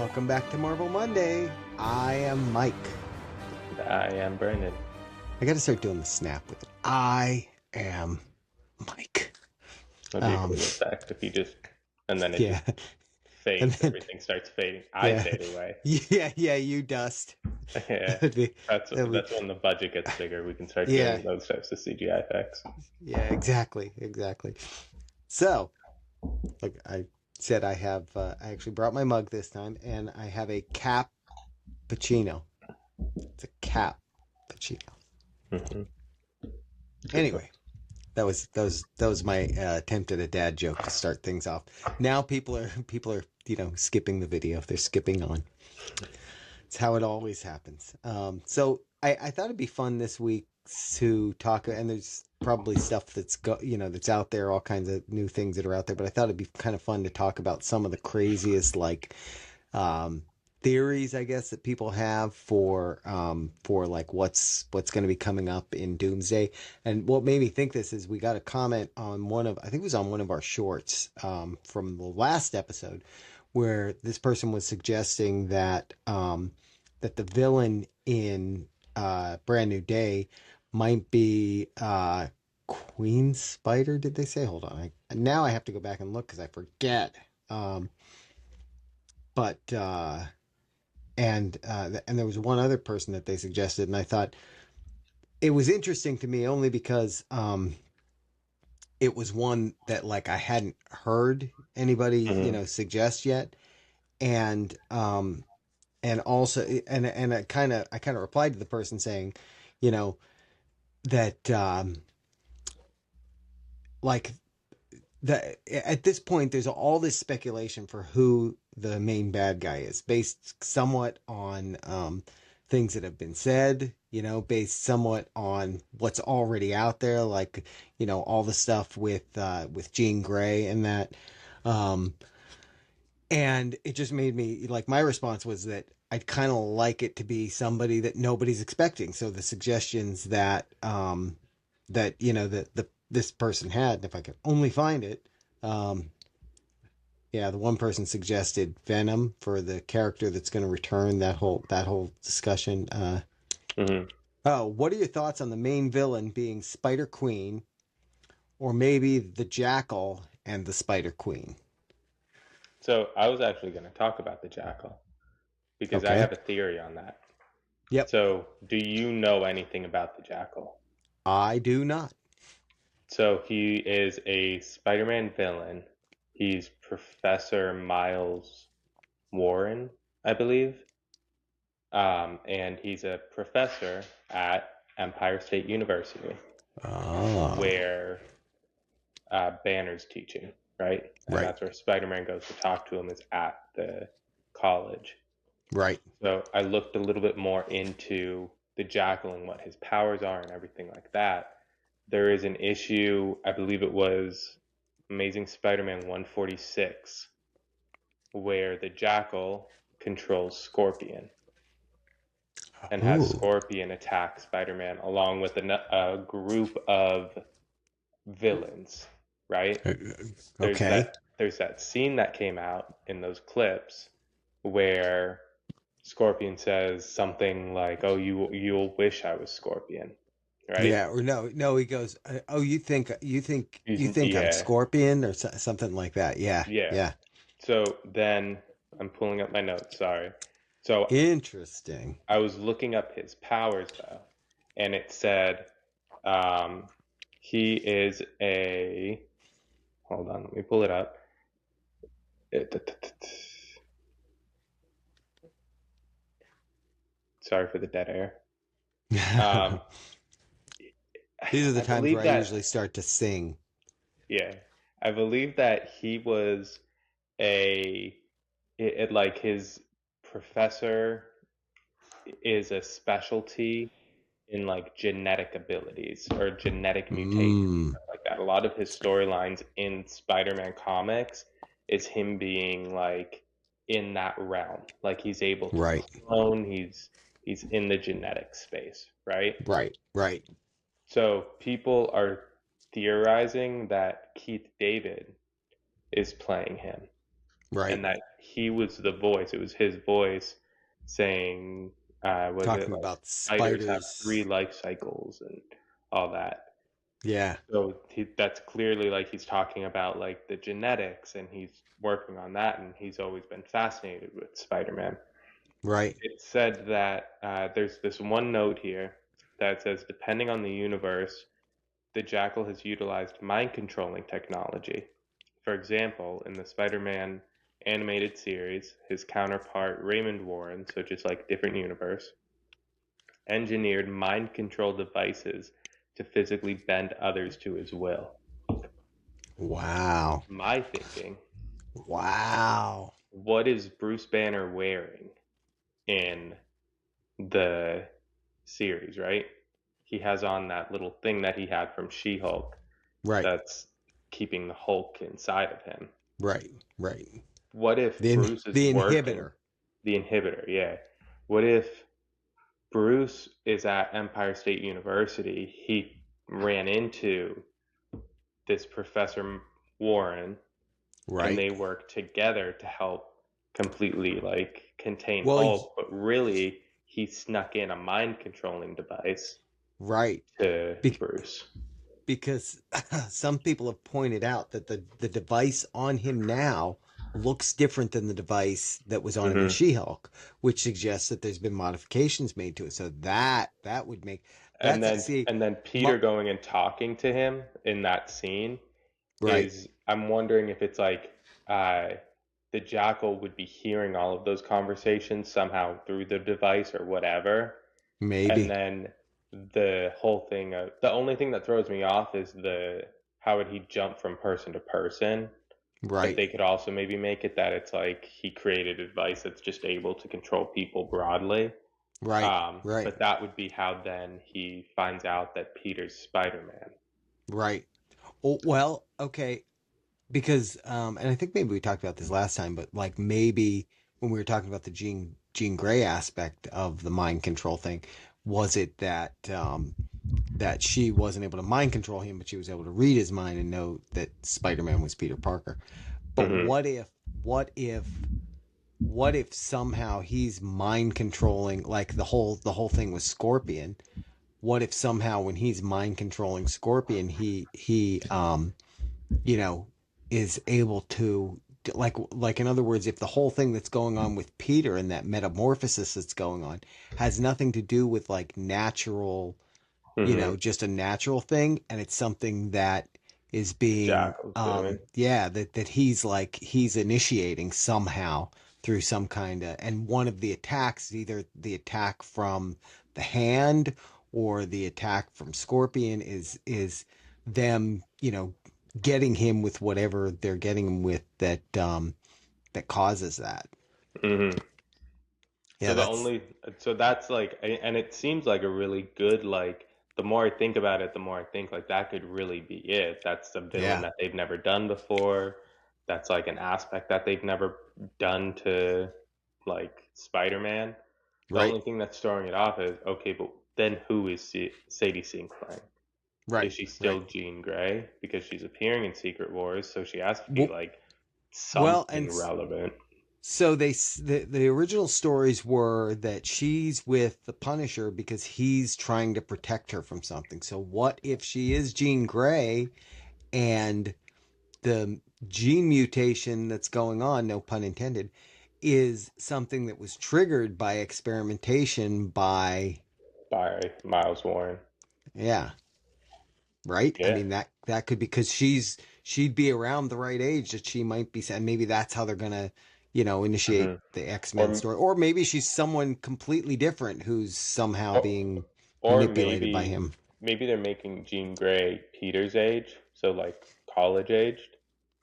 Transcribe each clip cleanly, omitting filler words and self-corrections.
Welcome back to Marvel Monday. I am Mike. I am Brandon. I got to start doing the snap with it. I am Mike. That'd be a cool effect if you just, and then it Yeah, just and fades, then everything starts fading. I yeah, fade away. yeah, you dust. Yeah, That'd be, that's that'd be, that's when the budget gets bigger. We can start yeah, doing those types of CGI effects. yeah, exactly. So, like I said, I actually brought my mug this time, and I have a cappuccino. It's a cappuccino. Mm-hmm. Anyway, that was my attempt at a dad joke to start things off. Now people are skipping the video. They're skipping on. It's how it always happens. So I thought it'd be fun this week to talk, and there's probably stuff that's out there, all kinds of new things that are out there. But I thought it'd be kind of fun to talk about some of the craziest um, theories, I guess, that people have for like what's going to be coming up in Doomsday. And what made me think this is we got a comment on I think it was on one of our shorts from the last episode, where this person was suggesting that the villain in Brand New Day might be Queen Spider. Did they say? Hold on, now I have to go back and look because I forget. But and there was one other person that they suggested, and I thought it was interesting to me only because it was one that like I hadn't heard anybody Mm-hmm. suggest yet, and also and I kind of replied to the person saying, you know that like that at this point there's all this speculation for who the main bad guy is, based somewhat on things that have been said, based somewhat on what's already out there, like all the stuff with Jean Grey and that. um and it just made me, like, my response was that I'd kind of like it to be somebody that nobody's expecting. So the suggestions that this person had, and if I could only find it, um, yeah, the one person suggested Venom for the character that's going to return. That whole discussion. Mm-hmm. Oh, what are your thoughts on the main villain being Spider Queen, or maybe the Jackal and the Spider Queen? So I was actually going to talk about the Jackal because I Okay. have a theory on that. Yep. So, do you know anything about the Jackal? I do not. So he is a Spider-Man villain. He's Professor Miles Warren, I believe. And he's a professor at Empire State University, Oh, where Banner's teaching, right? And right, that's where Spider-Man goes to talk to him, is at the college. right. So I looked a little bit more into the Jackal and what his powers are and everything like that. There is an issue, I believe it was Amazing Spider-Man 146, where the Jackal controls Scorpion and has Ooh, Scorpion attack Spider-Man along with a group of villains, right? uh, There's okay, that scene that came out in those clips where Scorpion says something like, "Oh, you'll wish I was Scorpion," right? yeah, or no, no. He goes, "Oh, you think I'm Yeah, Scorpion, or something like that." Yeah, yeah. yeah. So then I'm pulling up my notes, sorry. So Interesting. I was looking up his powers though, and it said um, he is a. Hold on, let me pull it up. Sorry for the dead air. Um, These are the I times where believe I usually that, start to sing. yeah, I believe that he was a, like his professor is a specialty in like genetic abilities or genetic mutations, Mm, stuff like that. A lot of his storylines in Spider-Man comics is him being like in that realm. Like he's able to right, clone, he's in the genetic space, right? right. So people are theorizing that Keith David is playing him. Right. and that he was the voice. It was his voice saying, was it Talking like about spiders have three spiders. life cycles and all that. Yeah. So that's clearly like he's talking about like the genetics, and he's working on that, and he's always been fascinated with Spider-Man. Right. It said that there's this one note here that says, depending on the universe, the Jackal has utilized mind controlling technology. For example, in the Spider Man animated series, his counterpart Raymond Warren, so just like different universe, engineered mind control devices to physically bend others to his will. Wow. My thinking, Wow. what is Bruce Banner wearing in the series, right? He has on that little thing that he had from She Hulk Right. that's keeping the Hulk inside of him. Right. Right. What if Bruce is The working inhibitor. the inhibitor? Yeah. What if Bruce is at Empire State University? He ran into this Professor Warren, and Right. they work together to help completely like contain Well, Hulk, but really he snuck in a mind controlling device right. to Be- Bruce. because some people have pointed out that the device on him now looks different than the device that was on him in Hmm. She-Hulk, which suggests that there's been modifications made to it. So that would make And that's then see, and then Peter going and talking to him in that scene right? is, I'm wondering if it's like uh the Jackal would be hearing all of those conversations somehow through the device or whatever. And Maybe. then the whole thing of, the only thing that throws me off is the how would he jump from person to person, but Right. they could also maybe make it that it's like he created a device that's just able to control people broadly. Right. Right. But that would be how then he finds out that Peter's Spider-Man. Right. Oh, well, okay. Because and I think maybe we talked about this last time, but like maybe when we were talking about the Jean Grey aspect of the mind control thing, was it that that she wasn't able to mind control him, but she was able to read his mind and know that Spider-Man was Peter Parker? But Hmm. what if what if somehow he's mind controlling, like the whole thing was Scorpion? What if somehow when he's mind controlling Scorpion, he you know, is able to, like in other words, if the whole thing that's going on with Peter and that metamorphosis that's going on has nothing to do with like natural, Hmm. just a natural thing, and it's something that is The being Jackal's doing. yeah, that he's initiating somehow through some kind of, and one of the attacks is either the attack from the hand or the attack from Scorpion is them, getting him with whatever they're getting him with that causes that. Hmm. Yeah, So the that's only, so that's like, and it seems like a really good, like, the more I think about it, the more I think like that could really be it. That's a villain yeah, that they've never done before. That's like an aspect that they've never done to like Spider-Man. The right, only thing that's throwing it off is, okay, but then who is Sadie Sink playing? Is right, she still right. Jean Grey? Because she's appearing in Secret Wars, so she has to be Well, like well, something relevant. so the original stories were that she's with the Punisher because he's trying to protect her from something. So what if she is Jean Grey and the gene mutation that's going on, no pun intended, is something that was triggered by experimentation by, By Miles Warren. yeah, right? I Yeah. mean that could, because she'd be around the right age that she might be, and maybe that's how they're gonna, initiate Hmm. the X-Men Or story, or maybe she's someone completely different who's somehow or, being or manipulated by maybe him. maybe they're making Jean Grey Peter's age, so like college aged.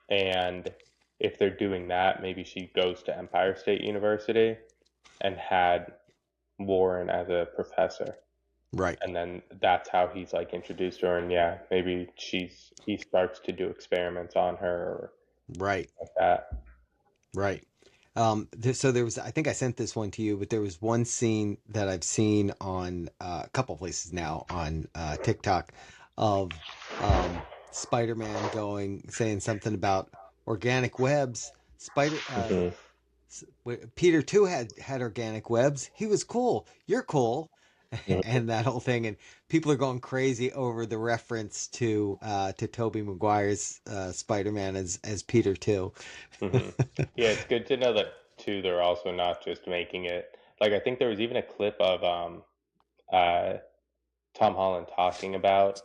And if they're doing that, maybe she goes to Empire State University and had Warren as a professor. Right, And then that's how he's like introduced her, and yeah, maybe he starts to do experiments on her or right, like that. right. So there was, I think I sent this one to you, but there was one scene that I've seen on a couple places now on TikTok of Spider-Man saying something about organic webs. Spider Hmm. Peter too had organic webs. He was cool. You're cool. And that whole thing, and people are going crazy over the reference to Tobey Maguire's Spider-Man as Peter too. Hmm. Yeah, it's good to know that too. They're also not just making it like I think there was even a clip of uh Tom Holland talking about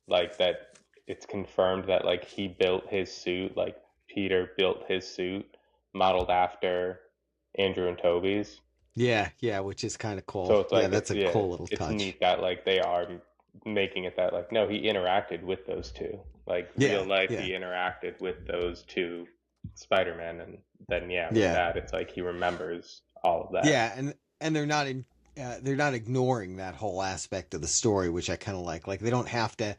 like that it's confirmed that like he built his suit, like Peter built his suit modeled after Andrew and Toby's. Yeah, yeah, which is kind of So cool. it's Yeah, like that's it's a yeah, cool little it's touch. neat that like they are making it that like no, he interacted with those two. Like real Yeah, life yeah, he interacted with those two Spider-Man and then yeah, with yeah, that it's like he remembers all of that. yeah, and they're not ignoring that whole aspect of the story, which I kind of like. Like they don't have to,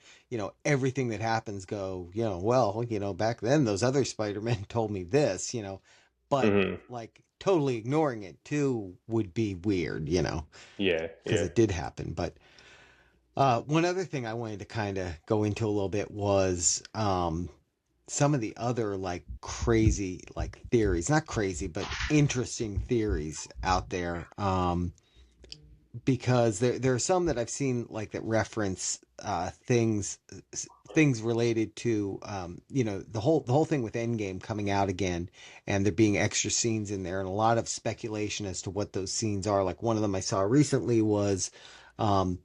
everything that happens go, well, back then those other Spider-Men told me this, but Hmm. like totally ignoring it too would be weird, Yeah, because yeah. it did happen. But one other thing I wanted to kind of go into a little bit was some of the other like crazy like theories, not crazy, but interesting theories out there. Because there are some that I've seen like that reference things related to the whole thing with Endgame coming out again, and there being extra scenes in there, and a lot of speculation as to what those scenes are. Like one of them I saw recently was um,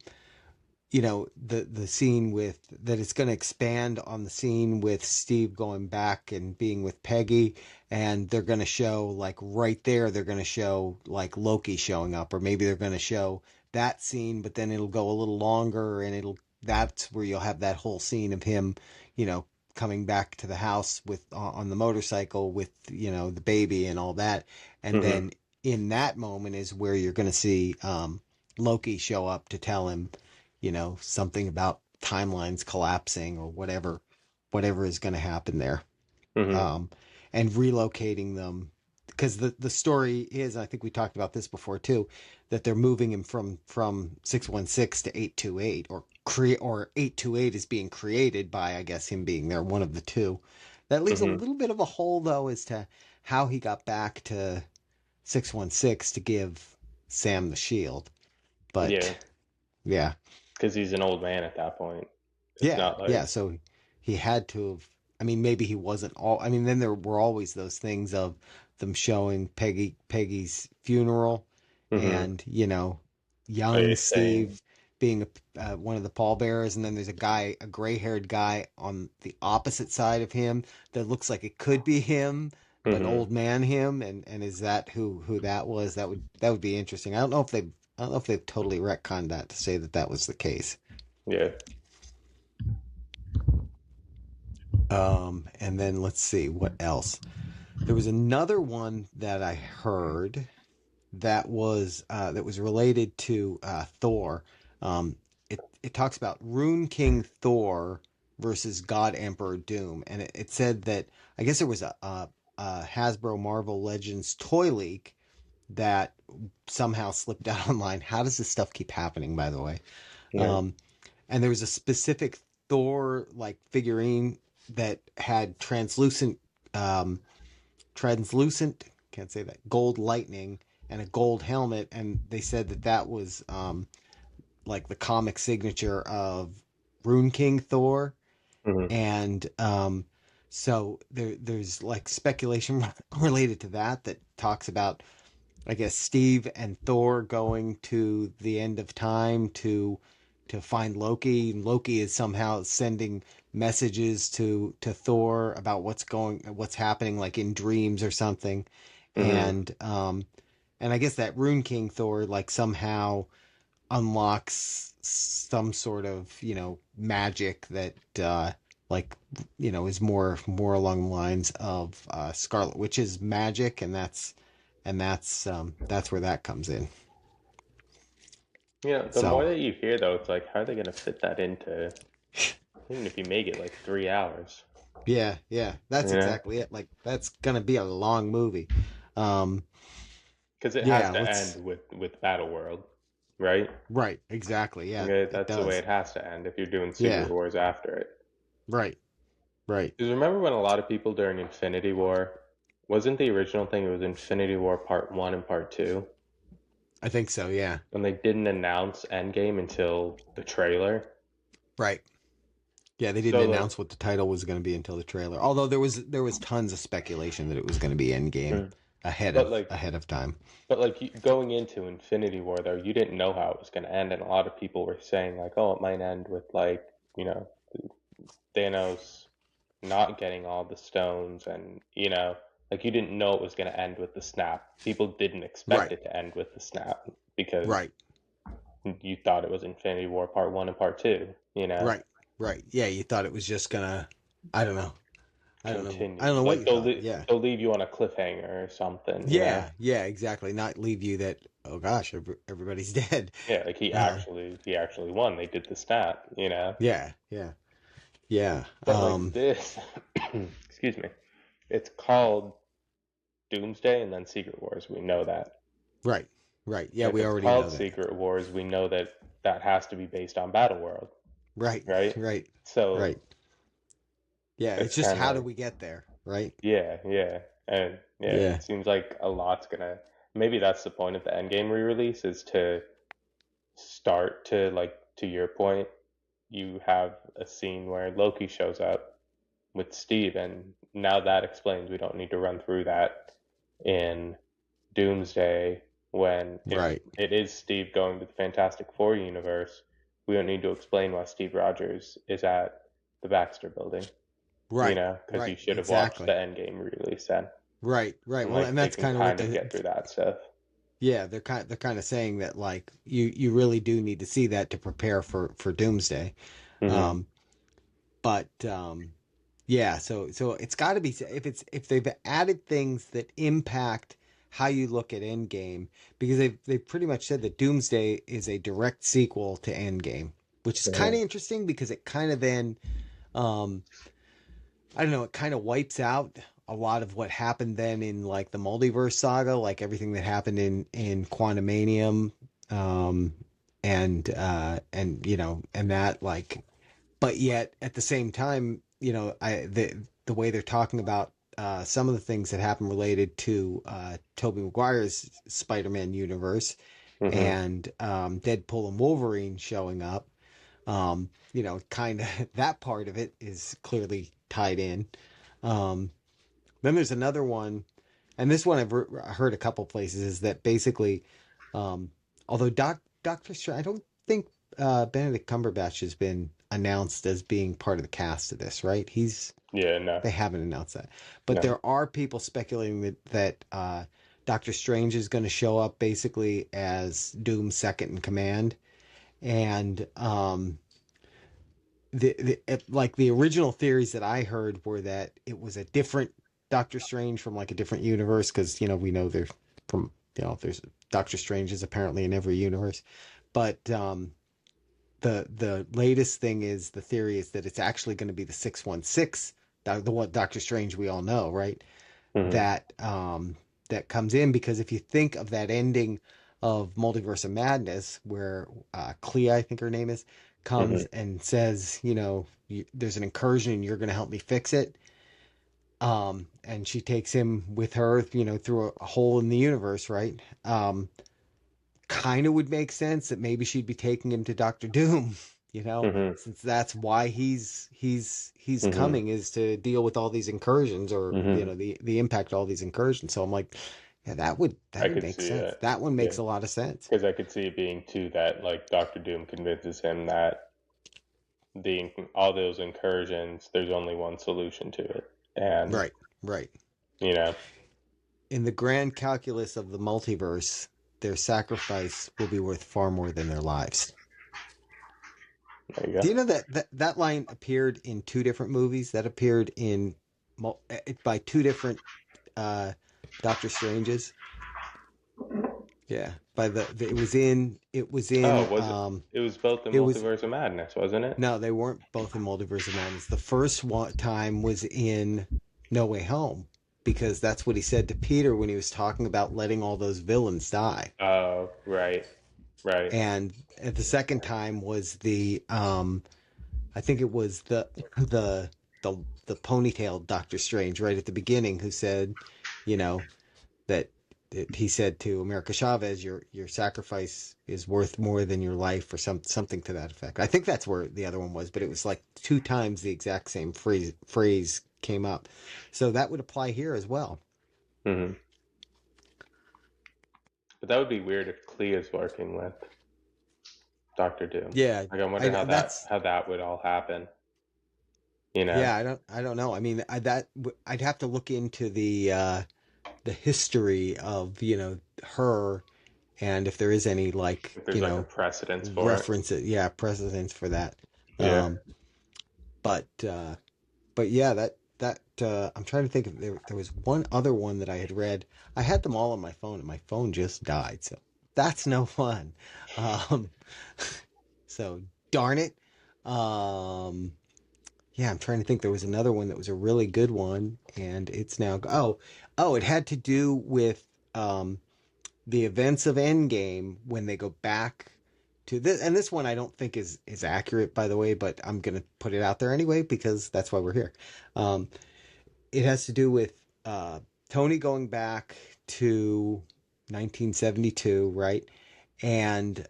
the scene with that it's going to expand on the scene with Steve going back and being with Peggy, and they're going to show like right there they're going to show like Loki showing up, or maybe they're going to show that scene, but then it'll go a little longer, and it'll that's where you'll have that whole scene of him, you know coming back to the house with on the motorcycle with the baby and all that. And Hmm. then in that moment is where you're going to see Loki show up to tell him something about timelines collapsing or whatever is going to happen there. Hmm. Um, and relocating them, because the story is, I think we talked about this before too, that they're moving him from 616 to 828, or 828 is being created by, I guess, him being there, one of the two. That leaves a Hmm. little bit of a hole though as to how he got back to 616 to give Sam the shield. Yeah, But yeah, because he's an old man at that point. It's yeah, not yeah. like. So he had to have. I mean, maybe he wasn't all. I mean, then there were always those things of them showing Peggy's funeral, Hmm. and Are young you saying? Steve being one of the pallbearers, and then there's a gray-haired guy on the opposite side of him that looks like it could be him, but Hmm. old man him, and is that who that was? That would be interesting. I don't know if they've totally retconned that to say that that was the case. Yeah. And then let's see what else. There was another one that I heard that was related to Thor. It talks about Rune King Thor versus God Emperor Doom, and it said that I guess there was a Hasbro Marvel Legends toy leak that somehow slipped out online. How does this stuff keep happening, by the way? Yeah. Um, and there was a specific Thor like figurine that had um, translucent, can't say that, gold lightning and a gold helmet, and they said that that was like the comic signature of Rune King Thor. Hmm. And so there's like speculation related to that talks about, I guess, Steve and Thor going to the end of time to find Loki. Loki is somehow sending messages to Thor about what's happening, like in dreams or something. Hmm. And I guess that Rune King Thor like somehow unlocks some sort of magic that like is more along the lines of Scarlet Witch's magic, and that's where that comes in. Yeah. The more So that you hear, though, it's like, how are they gonna fit that into? Even if you make it like 3 hours, yeah, yeah, you that's know, exactly it. Like that's gonna be a long movie. Um, because it has yeah, to let's end with Battle World, right? right, exactly. Yeah, Okay, it that's the way does. it has to end if you're doing Secret Yeah, Wars after it. right, right. Because remember when a lot of people during Infinity War wasn't the original thing, it was Infinity War Part 1 and Part 2, I think so. Yeah. and they didn't announce Endgame until the trailer. Right. Yeah, they didn't So like, announce what the title was going to be until the trailer. Although there was tons of speculation that it was going to be Endgame mm, ahead but of like, ahead of time. going into Infinity War though, you didn't know how it was going to end, and a lot of people were saying like, oh, it might end with like, you know, Thanos not getting all the stones, and like you didn't know it was going to end with the snap. People didn't expect Right. it to end with the snap because Right. you thought it was Infinity War Part 1 and Part 2, Right. Right. Yeah, you thought it was just gonna. I don't know. I don't know. I continue. don't know what Like you thought. Yeah. they'll leave you on a cliffhanger or something. Yeah. Yeah. Exactly. Not leave you that. Oh gosh, everybody's dead. Yeah, like Uh, he actually won. They did the snap. yeah. Yeah. Yeah. But like this, excuse me, it's called Doomsday and then Secret Wars. We know that. Right. Right. Yeah, If we it's already know called that. Secret Wars, we know that that has to be based on Battle World, Right. right? Right. So Right. Yeah. It's it's just kind of how do like, we get there? Right. yeah, and yeah, Yeah. it seems like a lot's gonna. Maybe that's the point of the Endgame re-release is to start to like to your point. You have a scene where Loki shows up with Steve, and now that explains we don't need to run through that in Doomsday when if Right. it is Steve going to the Fantastic Four universe, we don't need to explain why Steve Rogers is at the Baxter building, Right. because you Right. should have watched the Exactly. Endgame release then. Right. Right. And Well, like and they that's can kind of what kind of the get through that stuff. yeah, they're kind of saying that like you really do need to see that to prepare for Doomsday. Hmm. Um but yeah, so it's got to be if they've added things that impact how you look at Endgame because they've pretty much said that Doomsday is a direct sequel to Endgame, which is kind of Hmm. interesting because it kind of then um I don't know, it kind of wipes out a lot of what happened then in like the multiverse saga, like everything that happened in Quantumanium, um, and and that like, but yet at the same time, the way they're talking about some of the things that happen related to Tobey Maguire's Spider-Man universe Hmm. and Deadpool and Wolverine showing up, kind of that part of it is clearly tied in. Um, then there's another one, and this one heard a couple places is that basically, um, although Doctor Strange, I don't think Benedict Cumberbatch has been announced as being part of the cast of this, right? Yeah, no, They haven't announced that, but no. there are people speculating that Doctor Strange is going to show up basically as Doom's second in command, and like the original theories that I heard were that it was a different Doctor Strange from like a different universe because we know they're from there's Doctor Strange is apparently in every universe, but the latest thing is the theory is that it's actually going to be the 616, the one Doctor Strange we all know, right? Hmm. That comes in because if you think of that ending of Multiverse of Madness, where Clea, I think her name is, comes Hmm. and says, there's an incursion and you're going to help me fix it. And she takes him with her, through a hole in the universe, right? Kind of would make sense that maybe she'd be taking him to Doctor Doom, Hmm. since that's why he's Hmm. coming is to deal with all these incursions or Hmm. the impact of all these incursions. So I'm like, yeah, that I would could make see sense. it. That one Yeah, makes a lot of sense. because I could see it being too that like Doctor Doom convinces him that the all those incursions, there's only one solution to it, and Right, right. you know, In the grand calculus of the multiverse, their sacrifice will be worth far more than their lives. there you go. Do you know that line appeared in two different movies? That appeared in by two different uh, Doctor Stranges. Yeah, by Oh, was it? It was both the it was Multiverse of Madness, wasn't it? no, they weren't both in Multiverse of Madness. The first one time was in No Way Home because that's what he said to Peter when he was talking about letting all those villains die. Oh, right, right. And at the second time was the I think it was the the ponytail Doctor Strange right at the beginning who said, you know, that he said to America Chavez, your sacrifice is worth more than your life, or something to that effect. I think that's where the other one was, but it was like 2 times the exact same phrase came up. So that would apply here as well. Hmm. But that would be weird if Clea's working with Doctor Doom. Yeah, Like, I wonder how that's that would all happen. You know? yeah. I don't know. I mean, I'd have to look into the history of her, and if there is any like If there's like a precedence for it. reference, yeah, precedence for that. Yeah. Um, but but yeah, that I'm trying to think if there was one other one that I had read. I had them all on my phone, and my phone just died, so that's no fun. Um, so darn it. Um, yeah, I'm trying to think. There was another one that was a really good one, and it's now it had to do with the events of Endgame when they go back to this. And this one I don't think is accurate, by the way, but I'm gonna put it out there anyway because that's why we're here. Um, it has to do with Tony going back to 1972, right? And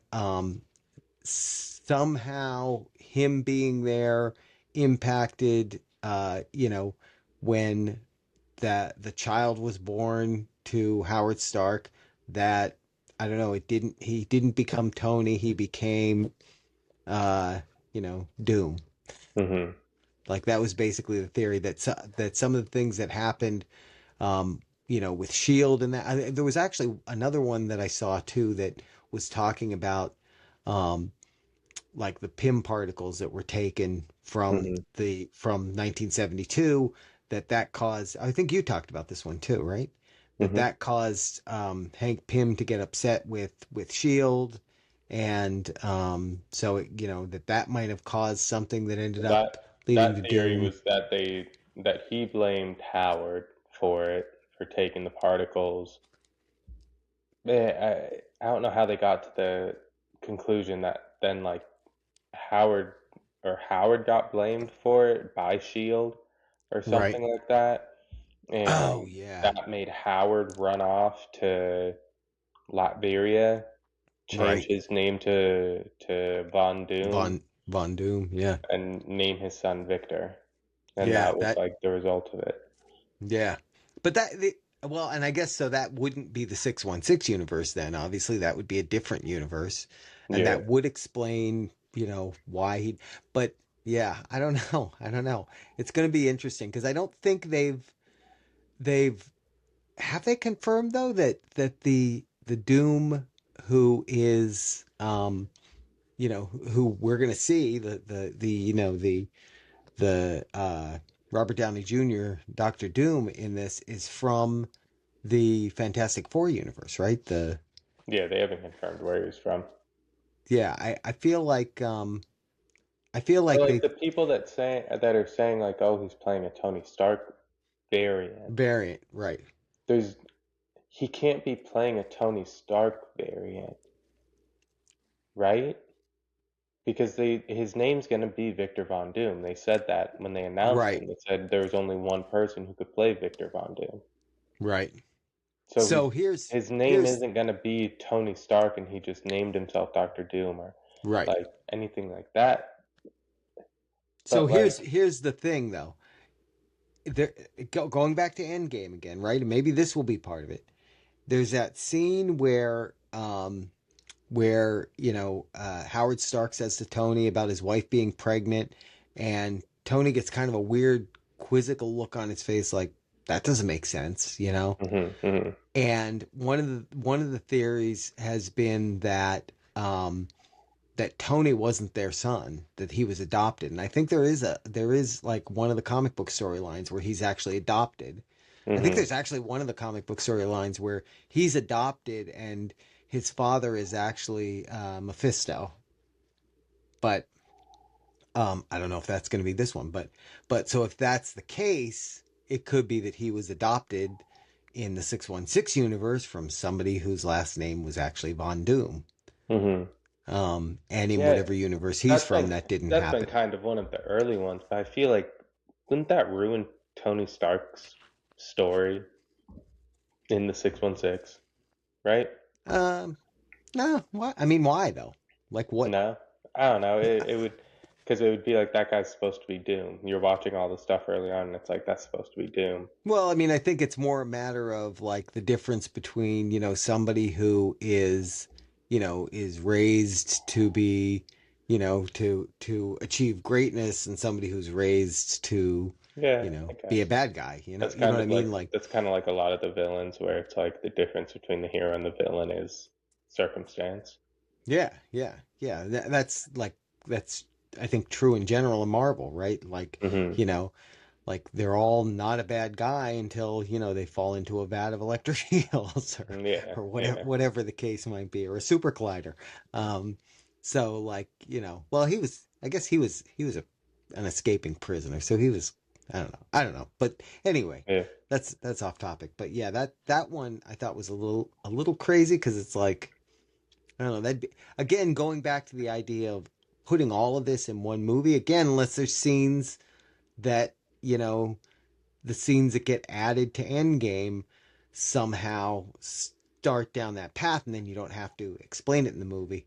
somehow him being there impacted, when that the child was born to Howard Stark. That I don't know. He didn't become Tony. He became, Doom. Hmm. Like that was basically the theory that some of the things that happened, with Shield and that. There was actually another one that I saw too that was talking about, um, like the Pym particles that were taken Hmm. from 1972. That caused. I think you talked about this one too, right? Hmm. That caused Hank Pym to get upset with Shield, and so that might have caused something that ended That up leading to that theory Doom. was that he blamed Howard for it, for taking the particles. I don't know how they got to the conclusion that then, like, Howard Howard got blamed for it by Shield or Right. something like that, Oh and yeah. that made Howard run off to Latveria, change Right. his name to Von Doom, Von Doom. Yeah. and name his son Victor, and Yeah. that was That. like the result of it. Yeah. But well, and I guess so that wouldn't be the 616 universe then. Obviously, that would be a different universe, and Yeah. that would explain, why he. But yeah, I don't know. I don't know. It's going to be interesting because I don't think they've have they confirmed though that the Doom who is who we're going to see the Robert Downey Jr. Doctor Doom in this is from the Fantastic Four universe, right? Yeah, they haven't confirmed where he was from. Yeah, I feel But like like they the people that are saying like, oh, he's playing a Tony Stark variant. variant, right? There's He can't be playing a Tony Stark variant, right? Because his name's gonna be Victor Von Doom. They said that when they announced Right, him. They said there was only one person who could play Victor Von Doom. right. So So here's his name here's isn't gonna be Tony Stark, and he just named himself Doctor Doom or right. like anything like that. So But like, here's the thing though. There, going back to Endgame again, right? And maybe this will be part of it. There's that scene where Howard Stark says to Tony about his wife being pregnant, and Tony gets kind of a weird quizzical look on his face, like that doesn't make sense. hmm, hmm, And one of the theories has been that Tony wasn't their son, that he was adopted. And I think there is like one of the comic book storylines where he's actually adopted. I think hmm. there's actually one of the comic book storylines where he's adopted and his father is actually Mephisto. But I don't know if that's going to be this one. But so if that's the case, it could be that he was adopted in the 616 universe from somebody whose last name was actually Von Doom. Hmm. And in Yeah, whatever universe he's that's from, been that didn't that's been happen. kind of one of the early ones, but I feel like, wouldn't that ruin Tony Stark's story? in the 616, right? Um, no, why? I mean, why though? Like what? No, I don't know. It would, because it would be like that guy's supposed to be Doom. You're watching all the stuff early on, and it's like that's supposed to be Doom. Well, I mean, I think it's more a matter of like the difference between, somebody who is raised to be, to achieve greatness and somebody who's raised to, Yeah, I be a guess bad guy. that's You know kind what I of like mean? Like, a lot of the villains where it's like the difference between the hero and the villain is circumstance. yeah, yeah, yeah. That's I think true in general in Marvel, right? Like, Hmm. you know, like they're all not a bad guy until they fall into a vat of electric eels Yeah, or yeah, whatever the case might be, or a super collider. So like well, I guess he was an escaping prisoner, so he was I don't know, but anyway, yeah. that's off topic. But yeah, that one I thought was a little crazy because it's like I don't know, that again going back to the idea of putting all of this in one movie again, unless there's scenes that the scenes that get added to Endgame somehow start down that path, and then you don't have to explain it in the movie.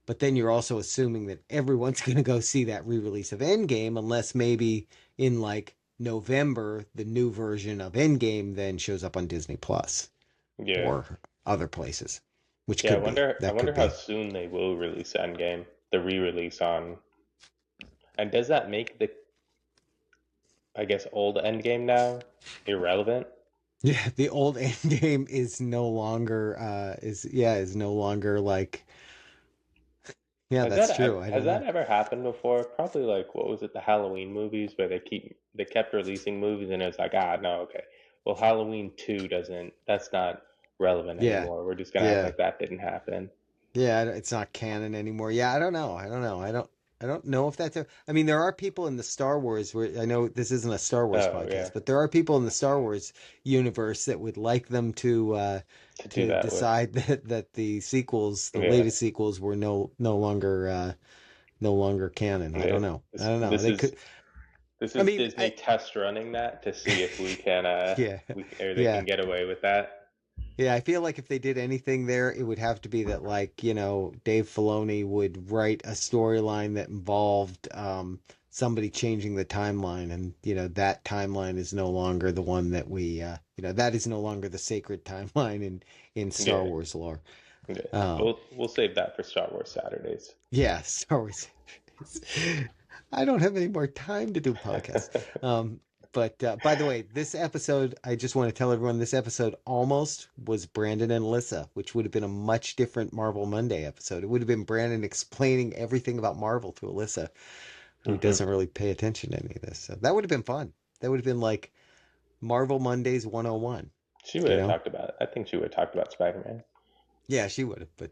But then you're also assuming that everyone's going to go see that re-release of Endgame, unless maybe in like November the new version of Endgame then shows up on Disney Plus Yeah. or other places, which Yeah, could be I that wonder could how be. soon they will release Endgame, the re-release on. And does that make the, I guess, old Endgame now irrelevant? Yeah, the old Endgame is no longer is no longer like yeah, that's true. I Has don't know. that ever happened before? Probably like what was it, the Halloween movies where they kept releasing movies and it's like, ah, no, okay. Well, Halloween 2 doesn't, that's not relevant Yeah. anymore. We're just gonna act Yeah. like that didn't happen. Yeah, it's not canon anymore. Yeah, I don't know. I don't know. I don't know if that's I mean, there are people in the Star Wars where I know this isn't a Star Wars Oh yeah, podcast, but there are people in the Star Wars universe that would like them to do to that with. decide that the sequels, the Yeah, latest sequels were no longer canon. I yeah. don't know. I This don't know. this They is could this I is mean, Disney test running that to see if we can yeah. or they Yeah. can get away with that. Yeah, I feel like if they did anything there, it would have to be that, like, Dave Filoni would write a storyline that involved somebody changing the timeline, and that timeline is no longer the one that that is no longer the sacred timeline in Star Yeah, Wars lore. yeah. Um, We'll save that for Star Wars Saturdays. yeah, Star Wars. I don't have any more time to do podcasts. But by the way, this episode, I just want to tell everyone this episode almost was Brandon and Alyssa, which would have been a much different Marvel Monday episode. It would have been Brandon explaining everything about Marvel to Alyssa, who Hmm. doesn't really pay attention to any of this. So that would have been fun. That would have been like Marvel Mondays 101, She would you have know? talked about it. I think she would have talked about Spider-Man. Yeah, she would have, but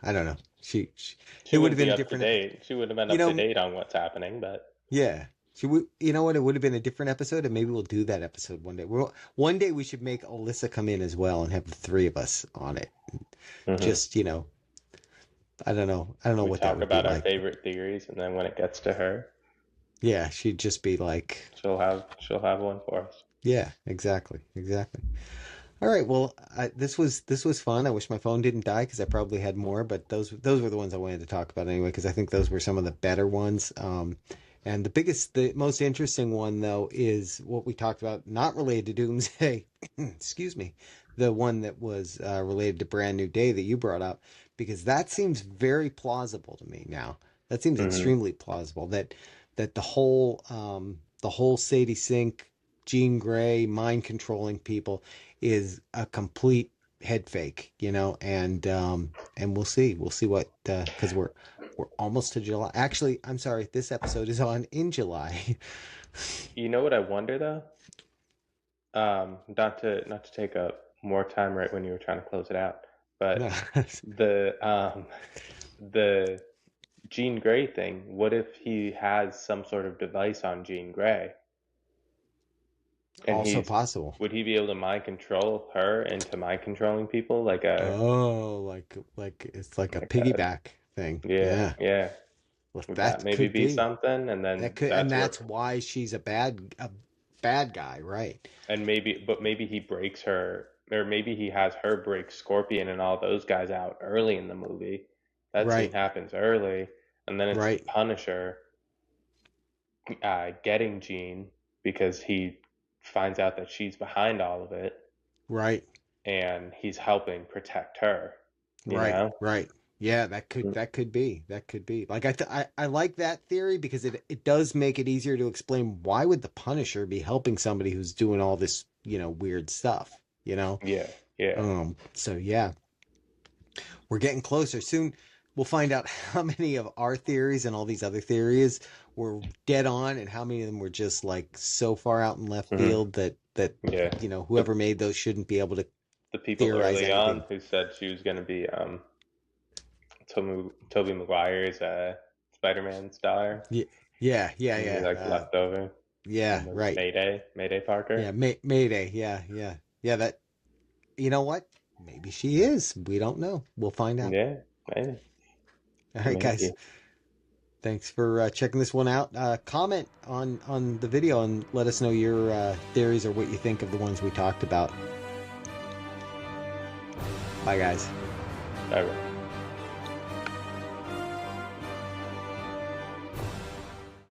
I don't know. She It would have wouldn't be been a up to different, date. She wouldn't have been you up to know, date on what's happening, but yeah. Should we, you know what? It would have been a different episode, and maybe we'll do that episode one day. One day we should make Alyssa come in as well and have the three of us on it. hmm, Just, I don't know. I don't know we what that talk would be about our like. favorite theories, and then when it gets to her, Yeah, she'd just be like, she'll have one for us. yeah, exactly, exactly. All right, well, this was fun. I wish my phone didn't die because I probably had more, but those were the ones I wanted to talk about anyway because I think those were some of the better ones. And the most interesting one though is what we talked about, not related to Doomsday. Excuse me, the one that was related to Brand New Day that you brought up because that seems very plausible to me now. That seems Hmm. extremely plausible that the whole Sadie Sink, Jean Grey, mind controlling people is a complete head fake, and we'll see what because we're almost to July. Actually, I'm sorry, this episode is on in July. You know what I wonder though? Not to take up more time right when you were trying to close it out, No. but the the Jean Grey thing. What if he has some sort of device on Jean Grey, and Also possible. would he be able to mind control her into mind controlling people Oh, like it's like a like a piggyback thing. yeah, Yeah. yeah. Well, Would that that maybe could be be. something? And then That could, and that's where, that's why she's a bad guy, right? and maybe, but maybe he breaks her. or maybe he has her break Scorpion and all those guys out early in the movie. That scene Right. happens early, and then it's the Right. Punisher getting Jean because he finds out that she's behind all of it, Right. and he's helping protect her. You Right. know? Right. Yeah, that could be. Like I like that theory because it does make it easier to explain why would the Punisher be helping somebody who's doing all this, weird stuff, you know? Yeah, yeah. So yeah, we're getting closer. Soon we'll find out how many of our theories and all these other theories were dead on and how many of them were just like so far out in left Hmm. field that Yeah. The whoever made those shouldn't be able to the people theorize early on anything. who said she was gonna be Toby Maguire's Spider-Man star, Yeah, yeah, yeah, and be yeah. like left over. Yeah, And was it right. Mayday Parker? Yeah, Mayday. Yeah, yeah, yeah. That, you know what? Maybe she is. We don't know. We'll find out. Yeah, maybe, All right, guys. maybe. Thanks for checking this one out. Comment on the video and let us know your theories or what you think of the ones we talked about. Bye, guys. Ever.